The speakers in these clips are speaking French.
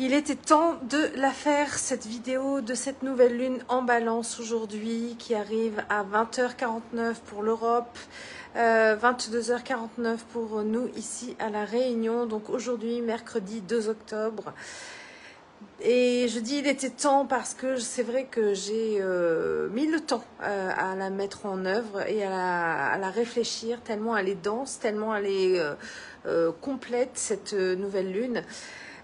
Il était temps de la faire, cette vidéo de cette nouvelle lune en balance aujourd'hui qui arrive à 20h49 pour l'Europe, 22h49 pour nous ici à La Réunion. Donc aujourd'hui, mercredi 2 octobre. Et je dis il était temps parce que c'est vrai que j'ai mis le temps à la mettre en œuvre et à la réfléchir, tellement elle est dense, tellement elle est complète cette nouvelle lune.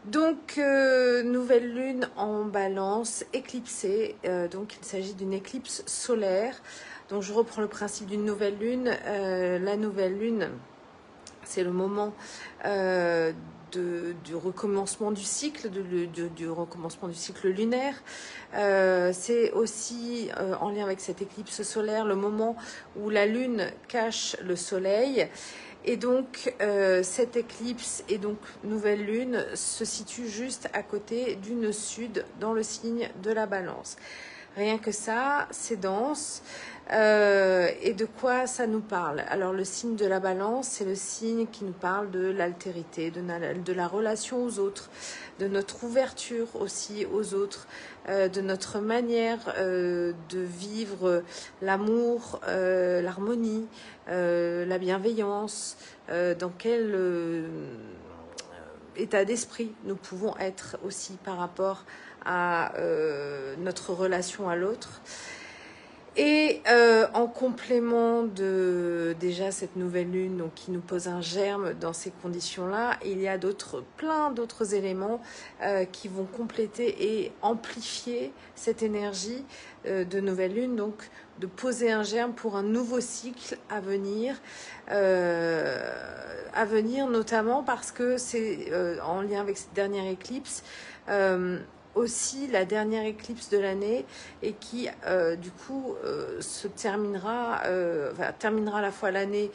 Donc, nouvelle lune en balance, éclipsée, donc il s'agit d'une éclipse solaire. Donc je reprends le principe d'une nouvelle lune. La nouvelle lune, c'est le moment du recommencement du cycle, du recommencement du cycle lunaire. C'est aussi en lien avec cette éclipse solaire le moment où la lune cache le soleil. Et donc, cette éclipse et donc nouvelle lune se situe juste à côté du nœud sud dans le signe de la balance. Rien que ça, c'est dense. Et de quoi ça nous parle? Alors, le signe de la balance, c'est le signe qui nous parle de l'altérité, de la relation aux autres, de notre ouverture aussi aux autres, de notre manière de vivre l'amour, l'harmonie, la bienveillance, dans quel état d'esprit nous pouvons être aussi par rapport à notre relation à l'autre. Et en complément de déjà cette nouvelle lune donc, qui nous pose un germe dans ces conditions-là, il y a plein d'autres éléments qui vont compléter et amplifier cette énergie de nouvelle lune, donc de poser un germe pour un nouveau cycle à venir notamment parce que c'est en lien avec cette dernière éclipse. Aussi la dernière éclipse de l'année et qui du coup terminera à la fois l'année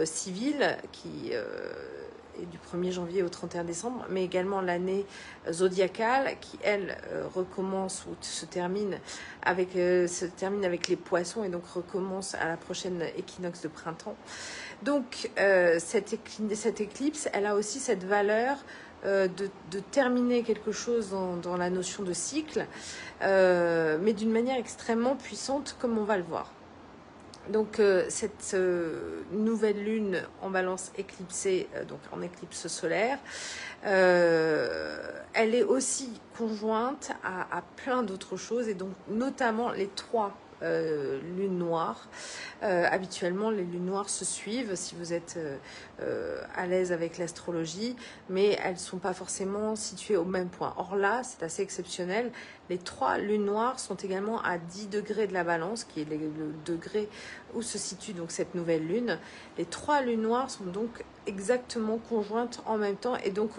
civile qui est du 1er janvier au 31 décembre, mais également l'année zodiacale qui elle recommence ou se termine avec les poissons et donc recommence à la prochaine équinoxe de printemps. Donc cette éclipse, elle a aussi cette valeur de terminer quelque chose dans la notion de cycle, mais d'une manière extrêmement puissante, comme on va le voir. Donc cette nouvelle lune en balance éclipsée, donc en éclipse solaire, elle est aussi conjointe à plein d'autres choses, et donc notamment les trois lunes noires. Habituellement, les lunes noires se suivent si vous êtes à l'aise avec l'astrologie, mais elles ne sont pas forcément situées au même point. Or là, c'est assez exceptionnel. Les trois lunes noires sont également à 10 degrés de la balance, qui est le degré où se situe donc cette nouvelle lune. Les trois lunes noires sont donc exactement conjointes en même temps et donc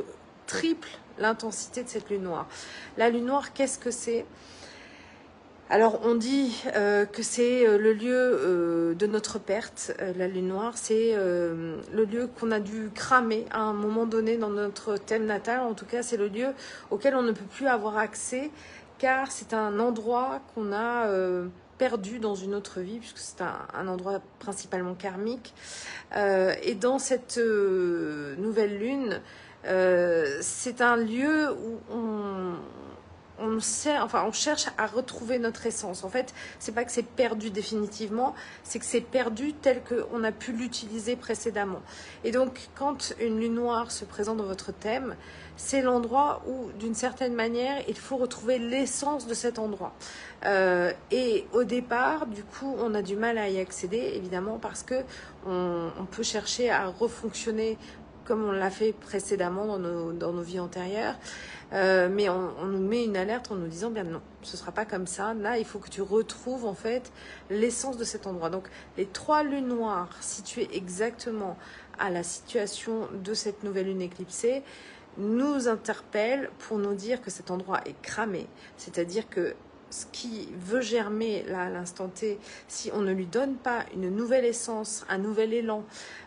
triple l'intensité de cette lune noire. La lune noire, qu'est-ce que c'est ? Alors on dit que c'est le lieu de notre perte. La lune noire, c'est le lieu qu'on a dû cramer à un moment donné dans notre thème natal. En tout cas, c'est le lieu auquel on ne peut plus avoir accès, car c'est un endroit qu'on a perdu dans une autre vie, puisque c'est un endroit principalement karmique. Et dans cette nouvelle lune, c'est un lieu où on cherche à retrouver notre essence. En fait, c'est pas que c'est perdu définitivement, c'est que c'est perdu tel qu'on a pu l'utiliser précédemment. Et donc, quand une lune noire se présente dans votre thème, c'est l'endroit où, d'une certaine manière, il faut retrouver l'essence de cet endroit. Et au départ, du coup, on a du mal à y accéder, évidemment, parce que on peut chercher à refonctionner comme on l'a fait précédemment dans nos vies antérieures. Mais on nous met une alerte en nous disant bien non, ce ne sera pas comme ça. Là, il faut que tu retrouves en fait l'essence de cet endroit. Donc, les trois lunes noires situées exactement à la situation de cette nouvelle lune éclipsée nous interpellent pour nous dire que cet endroit est cramé. C'est-à-dire que ce qui veut germer là à l'instant T, si on ne lui donne pas une nouvelle essence, un nouvel élan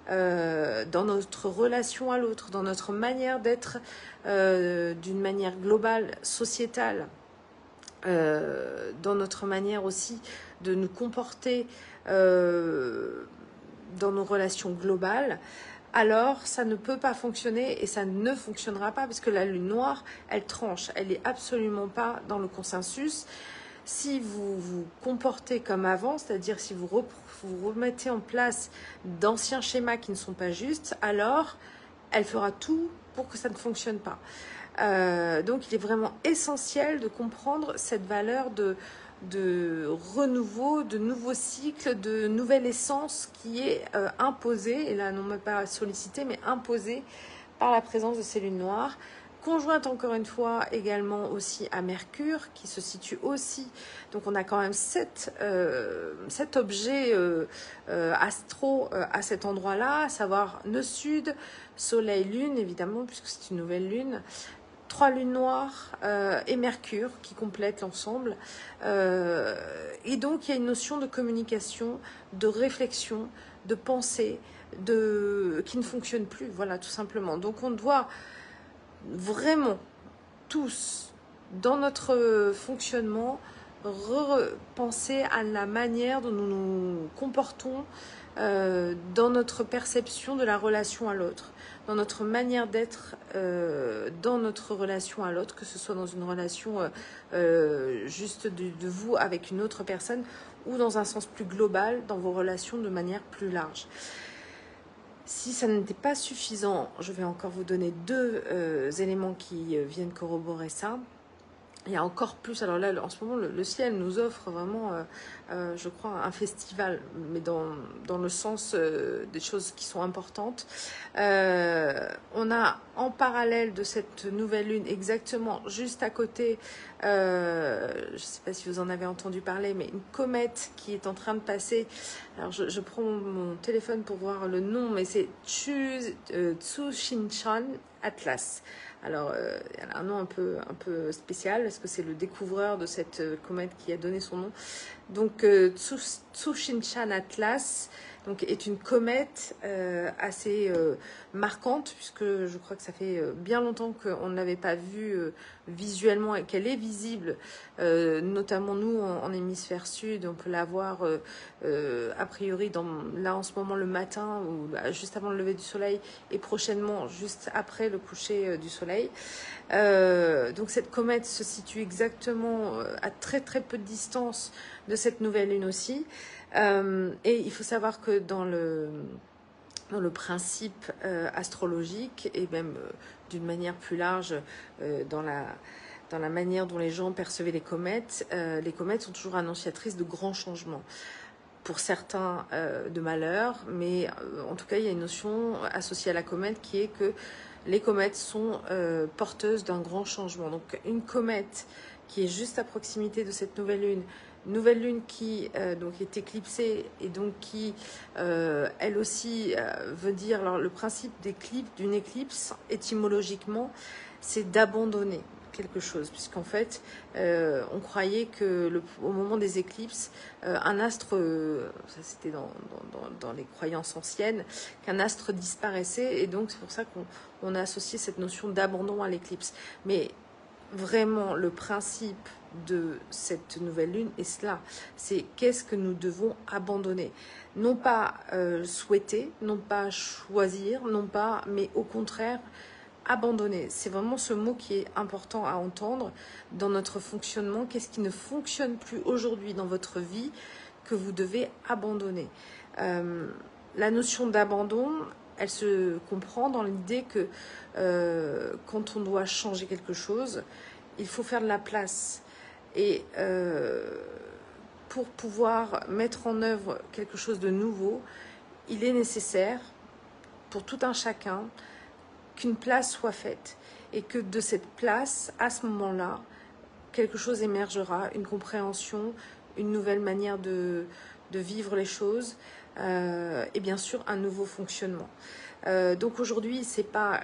dans notre relation à l'autre, dans notre manière d'être d'une manière globale, sociétale, dans notre manière aussi de nous comporter dans nos relations globales, alors ça ne peut pas fonctionner et ça ne fonctionnera pas parce que la lune noire, elle tranche, elle est absolument pas dans le consensus. Si vous vous comportez comme avant, c'est-à-dire si vous remettez en place d'anciens schémas qui ne sont pas justes, alors elle fera tout pour que ça ne fonctionne pas. Donc il est vraiment essentiel de comprendre cette valeur de renouveau, de nouveau cycle, de nouvelle essence qui est imposée, et là non même pas sollicitée, mais imposée par la présence de ces lunes noires, conjointe encore une fois également aussi à Mercure, qui se situe aussi, donc on a quand même sept objets astro à cet endroit-là, à savoir nœud sud, soleil, lune évidemment, puisque c'est une nouvelle lune, 3 lunes noires et Mercure qui complètent l'ensemble. Et donc, il y a une notion de communication, de réflexion, de pensée, qui ne fonctionne plus, voilà, tout simplement. Donc, on doit vraiment tous, dans notre fonctionnement, repenser à la manière dont nous nous comportons dans notre perception de la relation à l'autre, dans notre manière d'être dans notre relation à l'autre, que ce soit dans une relation juste de vous avec une autre personne ou dans un sens plus global, dans vos relations de manière plus large. Si ça n'était pas suffisant, je vais encore vous donner deux éléments qui viennent corroborer ça. Il y a encore plus, alors là en ce moment le ciel nous offre vraiment je crois un festival, mais dans le sens des choses qui sont importantes. On a en parallèle de cette nouvelle lune, exactement juste à côté, je ne sais pas si vous en avez entendu parler, mais une comète qui est en train de passer. Alors je prends mon téléphone pour voir le nom, mais c'est Tsushinshan Atlas. Alors, elle a un nom un peu spécial, parce que c'est le découvreur de cette comète qui a donné son nom. Donc, Tsushinshan Atlas donc, est une comète assez marquante, puisque je crois que ça fait bien longtemps qu'on ne l'avait pas vue visuellement et qu'elle est visible, notamment nous en hémisphère sud. On peut la voir a priori là en ce moment le matin ou juste avant le lever du soleil et prochainement juste après le coucher du soleil. Donc cette comète se situe exactement à très très peu de distance de cette nouvelle lune aussi. Et il faut savoir que dans le principe astrologique et même d'une manière plus large dans la manière dont les gens percevaient les comètes sont toujours annonciatrices de grands changements. Pour certains de malheur, mais en tout cas il y a une notion associée à la comète qui est que les comètes sont porteuses d'un grand changement. Donc une comète qui est juste à proximité de cette nouvelle lune qui donc est éclipsée et donc qui elle aussi veut dire, alors le principe d'une éclipse étymologiquement c'est d'abandonner quelque chose, puisqu'en fait on croyait que au moment des éclipses un astre, ça c'était dans les croyances anciennes, qu'un astre disparaissait, et donc c'est pour ça qu'on a associé cette notion d'abandon à l'éclipse. Mais vraiment le principe de cette nouvelle lune est cela, c'est qu'est-ce que nous devons abandonner, non pas souhaiter, non pas choisir, non pas, mais au contraire abandonner. C'est vraiment ce mot qui est important à entendre dans notre fonctionnement. Qu'est-ce qui ne fonctionne plus aujourd'hui dans votre vie que vous devez abandonner? La notion d'abandon, elle se comprend dans l'idée que quand on doit changer quelque chose, il faut faire de la place. Et pour pouvoir mettre en œuvre quelque chose de nouveau, il est nécessaire pour tout un chacun qu'une place soit faite et que de cette place, à ce moment-là, quelque chose émergera, une compréhension, une nouvelle manière de vivre les choses et bien sûr un nouveau fonctionnement. Donc aujourd'hui, c'est pas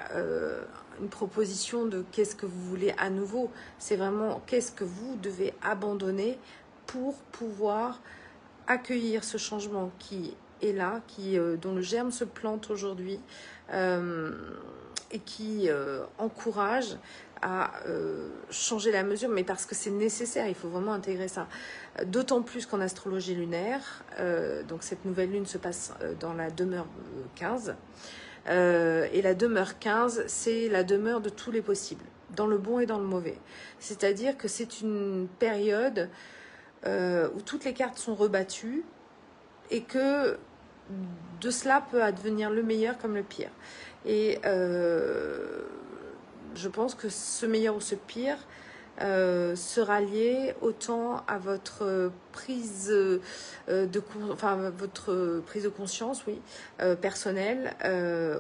une proposition de qu'est-ce que vous voulez à nouveau, c'est vraiment qu'est-ce que vous devez abandonner pour pouvoir accueillir ce changement qui est là, dont le germe se plante aujourd'hui et qui encourage à changer la mesure, mais parce que c'est nécessaire, il faut vraiment intégrer ça. D'autant plus qu'en astrologie lunaire, donc cette nouvelle lune se passe dans la demeure 15, Et la demeure 15, c'est la demeure de tous les possibles, dans le bon et dans le mauvais. C'est-à-dire que c'est une période où toutes les cartes sont rebattues et que de cela peut advenir le meilleur comme le pire. Et je pense que ce meilleur ou ce pire sera lié autant à votre prise votre prise de conscience, oui, personnelle,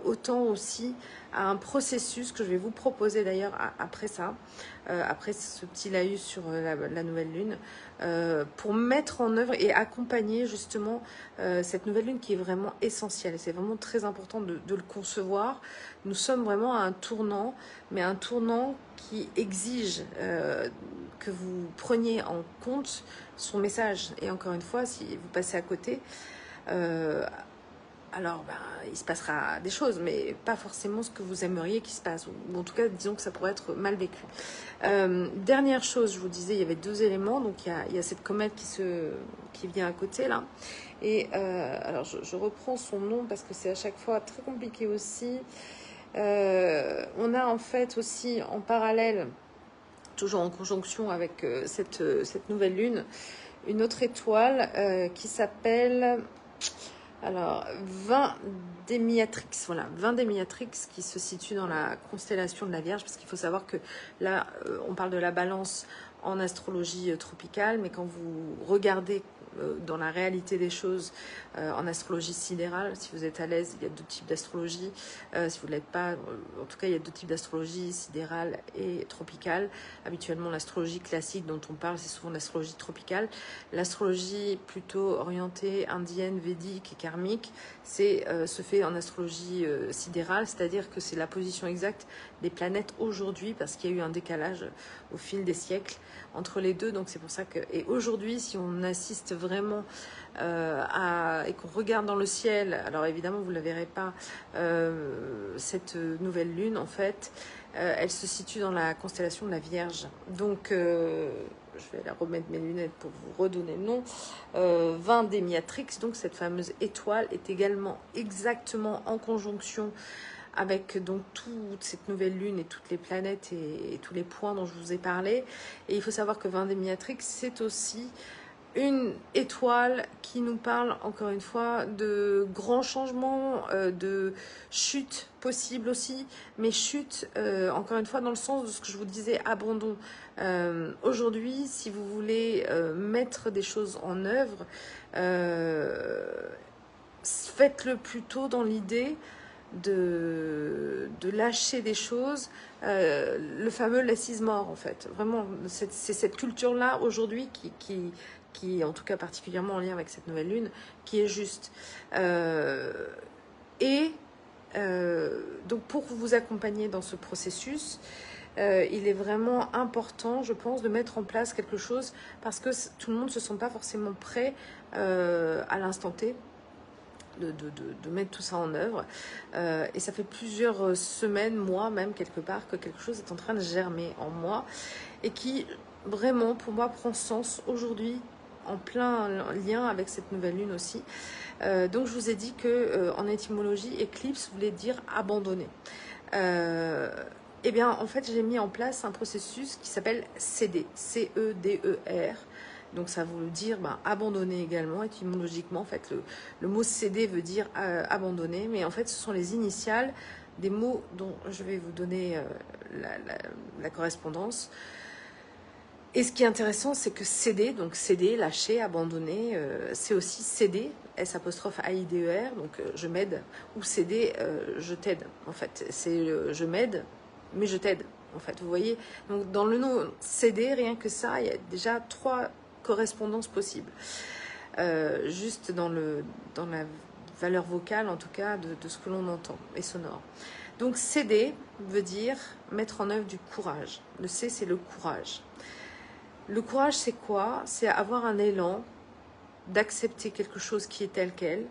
autant aussi à un processus que je vais vous proposer d'ailleurs après ça, après ce petit laïus sur la nouvelle lune, pour mettre en œuvre et accompagner justement cette nouvelle lune qui est vraiment essentielle. Et c'est vraiment très important de le concevoir. Nous sommes vraiment à un tournant, mais un tournant qui exige que vous preniez en compte son message. Et encore une fois, si vous passez à côté, alors il se passera des choses, mais pas forcément ce que vous aimeriez qu'il se passe. Ou en tout cas, disons que ça pourrait être mal vécu. Dernière chose, je vous disais, il y avait 2 éléments. Donc il y a cette comète qui vient à côté là. Et alors je reprends son nom parce que c'est à chaque fois très compliqué aussi. On a en fait aussi en parallèle, toujours en conjonction avec cette nouvelle lune, une autre étoile qui s'appelle alors 20 Démiatrix. Voilà, 20 Démiatrix qui se situe dans la constellation de la Vierge, parce qu'il faut savoir que là, on parle de la balance en astrologie tropicale, mais quand vous regardez dans la réalité des choses en astrologie sidérale, si vous êtes à l'aise, il y a 2 types d'astrologie. Si vous ne l'êtes pas, en tout cas, il y a 2 types d'astrologie, sidérale et tropicale. Habituellement, l'astrologie classique dont on parle, c'est souvent l'astrologie tropicale. L'astrologie plutôt orientée indienne, védique et karmique, se fait en astrologie sidérale, c'est-à-dire que c'est la position exacte des planètes aujourd'hui, parce qu'il y a eu un décalage au fil des siècles entre les deux. Donc c'est pour ça que, et aujourd'hui, si on assiste vraiment et qu'on regarde dans le ciel, alors évidemment vous ne la verrez pas, cette nouvelle lune en fait, elle se situe dans la constellation de la Vierge. Donc je vais la remettre mes lunettes pour vous redonner le nom. 20 Démiatrix, donc cette fameuse étoile, est également exactement en conjonction avec donc toute cette nouvelle lune et toutes les planètes et tous les points dont je vous ai parlé. Et il faut savoir que 20 Démiatrix, c'est aussi une étoile qui nous parle encore une fois de grands changements, de chute possible aussi, mais chute encore une fois dans le sens de ce que je vous disais, abandon. Aujourd'hui, si vous voulez mettre des choses en œuvre, faites-le plutôt dans l'idée de lâcher des choses, le fameux less is more en fait. Vraiment, c'est cette culture-là aujourd'hui qui, en tout cas particulièrement en lien avec cette nouvelle lune, qui est juste. Donc pour vous accompagner dans ce processus, il est vraiment important, je pense, de mettre en place quelque chose parce que tout le monde ne se sent pas forcément prêt à l'instant T. De mettre tout ça en œuvre. Et ça fait plusieurs semaines, mois même quelque part, que quelque chose est en train de germer en moi et qui vraiment pour moi prend sens aujourd'hui en plein lien avec cette nouvelle lune aussi. Donc je vous ai dit que en étymologie, éclipse voulait dire abandonner. Eh bien en fait j'ai mis en place un processus qui s'appelle céder, C-E-D-E-R. Donc ça veut dire abandonner également, étymologiquement. En fait, le mot céder veut dire abandonner, mais en fait ce sont les initiales des mots dont je vais vous donner la correspondance. Et ce qui est intéressant, c'est que céder, donc céder, lâcher, abandonner, c'est aussi céder, S'-A-I-D-E-R, donc je m'aide, ou céder, je t'aide. En fait, c'est je m'aide, mais je t'aide. En fait, vous voyez. Donc dans le nom céder, rien que ça, il y a déjà 3 correspondances possibles. Juste dans la valeur vocale, en tout cas, de ce que l'on entend, et sonore. Donc céder veut dire mettre en œuvre du courage. Le C, c'est le courage. Le courage, c'est quoi? C'est avoir un élan d'accepter quelque chose qui est tel quel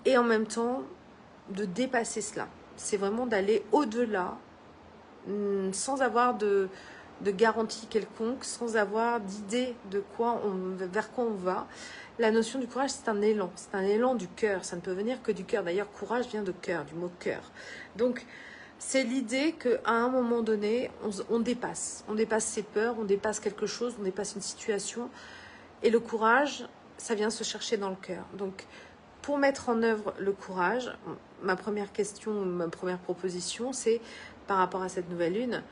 et en même temps de dépasser cela. C'est vraiment d'aller au-delà sans avoir de de garantie quelconque, sans avoir d'idée vers quoi on va. La notion du courage, c'est un élan du cœur, ça ne peut venir que du cœur. D'ailleurs, courage vient de cœur, du mot cœur. Donc, c'est l'idée qu'à un moment donné, on dépasse ses peurs, on dépasse quelque chose, on dépasse une situation. Et le courage, ça vient se chercher dans le cœur. Donc, pour mettre en œuvre le courage, ma première proposition, c'est par rapport à cette nouvelle lune,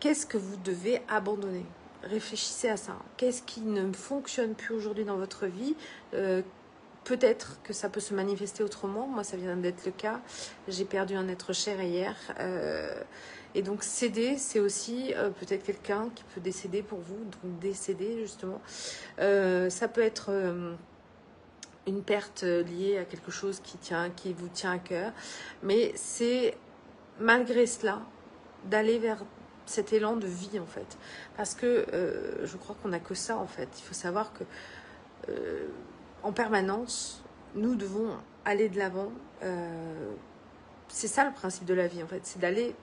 qu'est-ce que vous devez abandonner? Réfléchissez à ça. Qu'est-ce qui ne fonctionne plus aujourd'hui dans votre vie? Peut-être que ça peut se manifester autrement. Moi, ça vient d'être le cas. J'ai perdu un être cher hier. Et donc, céder, c'est aussi peut-être quelqu'un qui peut décéder pour vous. Donc, décéder, justement. Ça peut être une perte liée à quelque chose qui vous tient à cœur. Mais c'est, malgré cela, d'aller vers cet élan de vie, en fait. Parce que je crois qu'on n'a que ça, en fait. Il faut savoir que en permanence, nous devons aller de l'avant. C'est ça le principe de la vie, en fait. C'est d'aller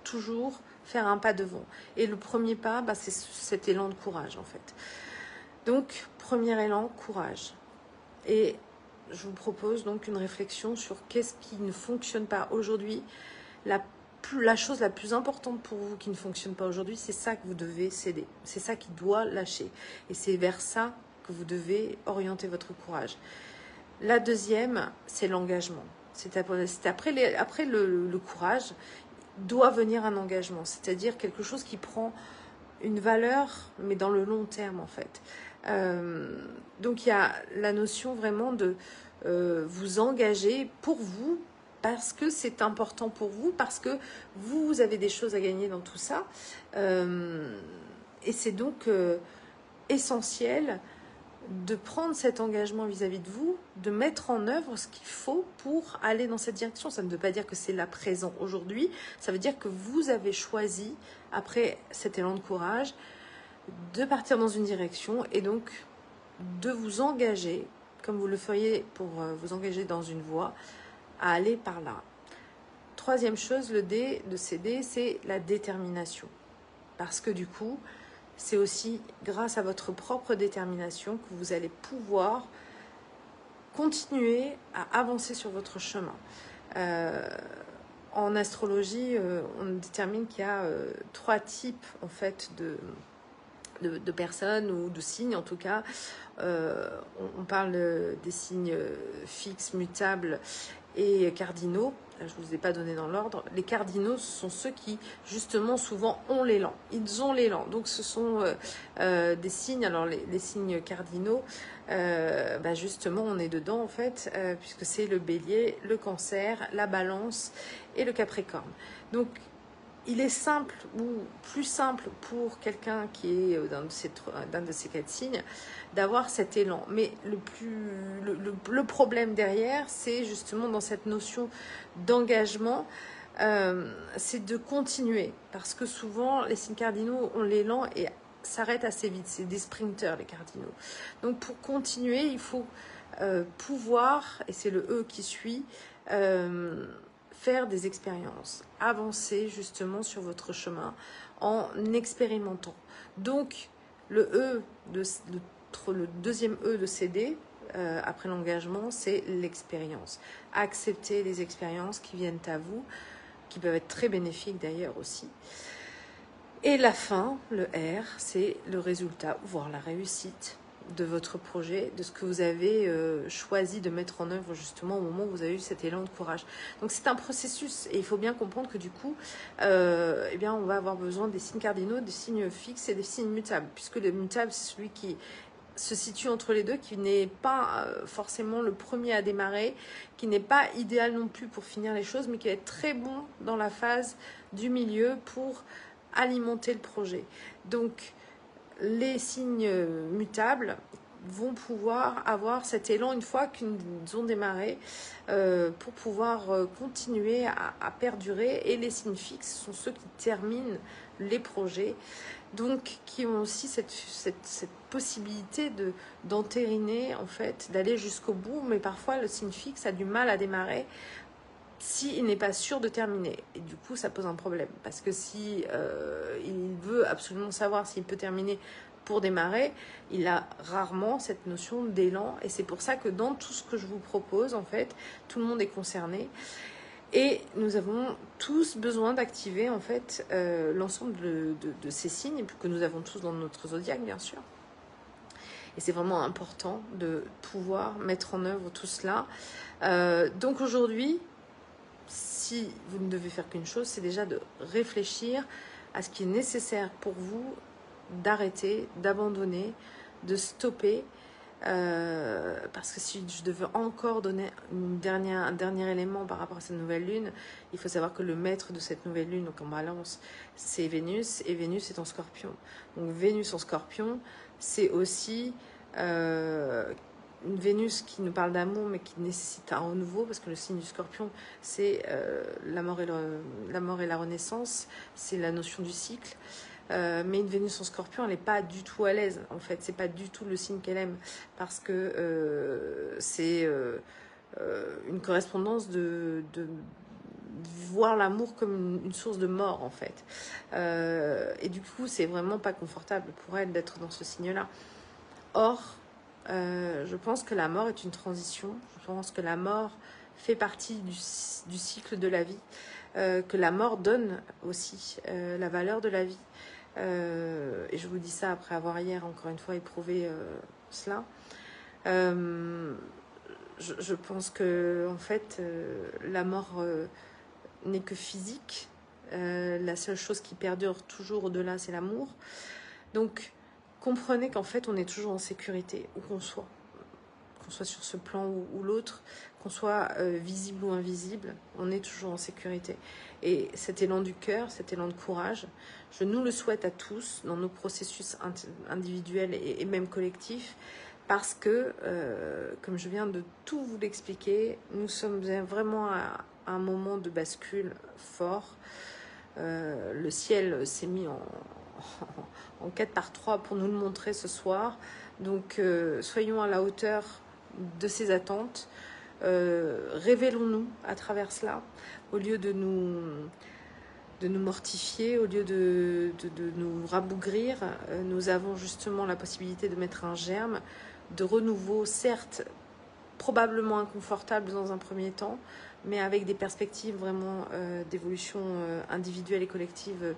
toujours faire un pas devant. Et le premier pas, c'est cet élan de courage, en fait. Donc, premier élan, courage. Et je vous propose donc une réflexion sur qu'est-ce qui ne fonctionne pas aujourd'hui. La chose la plus importante pour vous qui ne fonctionne pas aujourd'hui, c'est ça que vous devez céder. C'est ça qui doit lâcher. Et c'est vers ça que vous devez orienter votre courage. La deuxième, c'est l'engagement. Après le courage, doit venir un engagement. C'est-à-dire quelque chose qui prend une valeur, mais dans le long terme, en fait. Donc, il y a la notion vraiment de vous engager pour vous, parce que c'est important pour vous, parce que vous avez des choses à gagner dans tout ça. Et c'est donc essentiel de prendre cet engagement vis-à-vis de vous, de mettre en œuvre ce qu'il faut pour aller dans cette direction. Ça ne veut pas dire que c'est là présent aujourd'hui, ça veut dire que vous avez choisi, après cet élan de courage, de partir dans une direction et donc de vous engager, comme vous le feriez pour vous engager dans une voie, à aller par là. Troisième chose, le D de céder, c'est la détermination. Parce que du coup, c'est aussi grâce à votre propre détermination que vous allez pouvoir continuer à avancer sur votre chemin. En astrologie, on détermine qu'il y a 3 types en fait de personnes ou de signes en tout cas. On parle des signes fixes, mutables et cardinaux. Je ne vous ai pas donné dans l'ordre. Les cardinaux, ce sont ceux qui, justement, souvent ont l'élan. Ils ont l'élan. Donc, ce sont des signes. Alors, les signes cardinaux, justement, on est dedans, en fait, puisque c'est le bélier, le cancer, la balance et le capricorne. Donc, il est simple ou plus simple pour quelqu'un qui est d'un de ces 4 signes d'avoir cet élan. Mais le problème derrière, c'est justement dans cette notion d'engagement, c'est de continuer. Parce que souvent, les signes cardinaux ont l'élan et s'arrêtent assez vite. C'est des sprinters, les cardinaux. Donc pour continuer, il faut pouvoir, et c'est le E qui suit, faire des expériences, avancer justement sur votre chemin en expérimentant. Donc, le deuxième E de céder, après l'engagement, c'est l'expérience. Accepter les expériences qui viennent à vous, qui peuvent être très bénéfiques d'ailleurs aussi. Et la fin, le R, c'est le résultat, voire la réussite de votre projet, de ce que vous avez choisi de mettre en œuvre justement au moment où vous avez eu cet élan de courage. Donc c'est un processus et il faut bien comprendre que du coup, on va avoir besoin des signes cardinaux, des signes fixes et des signes mutables, puisque le mutable c'est celui qui se situe entre les deux, qui n'est pas forcément le premier à démarrer, qui n'est pas idéal non plus pour finir les choses, mais qui va être très bon dans la phase du milieu pour alimenter le projet. Donc les signes mutables vont pouvoir avoir cet élan une fois qu'ils ont démarré pour pouvoir continuer à perdurer. Et les signes fixes sont ceux qui terminent les projets, donc qui ont aussi cette possibilité d'entériner, en fait, d'aller jusqu'au bout. Mais parfois, le signe fixe a du mal à démarrer s'il n'est pas sûr de terminer. Et du coup, ça pose un problème. Parce que si il veut absolument savoir s'il peut terminer pour démarrer, il a rarement cette notion d'élan. Et c'est pour ça que dans tout ce que je vous propose, en fait, tout le monde est concerné. Et nous avons tous besoin d'activer, en fait, l'ensemble de ces signes, que nous avons tous dans notre zodiaque, bien sûr. Et c'est vraiment important de pouvoir mettre en œuvre tout cela. Donc aujourd'hui, si vous ne devez faire qu'une chose, c'est déjà de réfléchir à ce qui est nécessaire pour vous, d'arrêter, d'abandonner, de stopper. Parce que si je devais encore donner un dernier élément par rapport à cette nouvelle lune, il faut savoir que le maître de cette nouvelle lune, donc en balance, c'est Vénus, et Vénus est en scorpion. Donc Vénus en scorpion, c'est aussi une Vénus qui nous parle d'amour, mais qui nécessite un renouveau, parce que le signe du scorpion, c'est la mort et la renaissance, c'est la notion du cycle. Mais une Vénus en scorpion, elle n'est pas du tout à l'aise, en fait. C'est pas du tout le signe qu'elle aime, parce que c'est une correspondance de voir l'amour comme une source de mort, en fait. Et du coup, c'est vraiment pas confortable pour elle d'être dans ce signe-là. Or, je pense que la mort est une transition. Je pense que la mort fait partie du cycle de la vie. Que la mort donne aussi la valeur de la vie. Et je vous dis ça après avoir hier encore une fois éprouvé cela. Je pense que en fait la mort n'est que physique. La seule chose qui perdure toujours au-delà, c'est l'amour. Donc comprenez qu'en fait on est toujours en sécurité où qu'on soit sur ce plan ou l'autre, qu'on soit visible ou invisible, on est toujours en sécurité. Et cet élan du cœur, cet élan de courage, je nous le souhaite à tous dans nos processus individuels et même collectifs, parce que, comme je viens de tout vous l'expliquer, nous sommes vraiment à un moment de bascule fort. Le ciel s'est mis en 4/3 pour nous le montrer ce soir. Donc, soyons à la hauteur de ces attentes. Révélons-nous à travers cela, au lieu de nous mortifier, au lieu de nous rabougrir. Nous avons justement la possibilité de mettre un germe de renouveau, certes probablement inconfortable dans un premier temps, mais avec des perspectives vraiment d'évolution individuelle et collective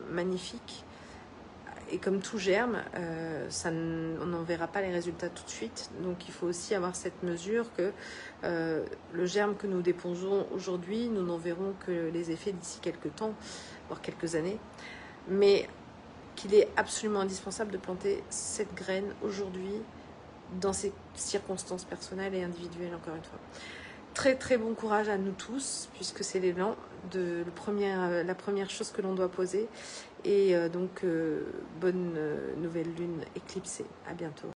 magnifiques. Et comme tout germe, on n'en verra pas les résultats tout de suite. Donc il faut aussi avoir cette mesure que le germe que nous déposons aujourd'hui, nous n'en verrons que les effets d'ici quelques temps, voire quelques années. Mais qu'il est absolument indispensable de planter cette graine aujourd'hui dans ces circonstances personnelles et individuelles, encore une fois. Très très bon courage à nous tous, puisque c'est l'élan de la première chose que l'on doit poser. Et donc, bonne nouvelle lune éclipsée. À bientôt.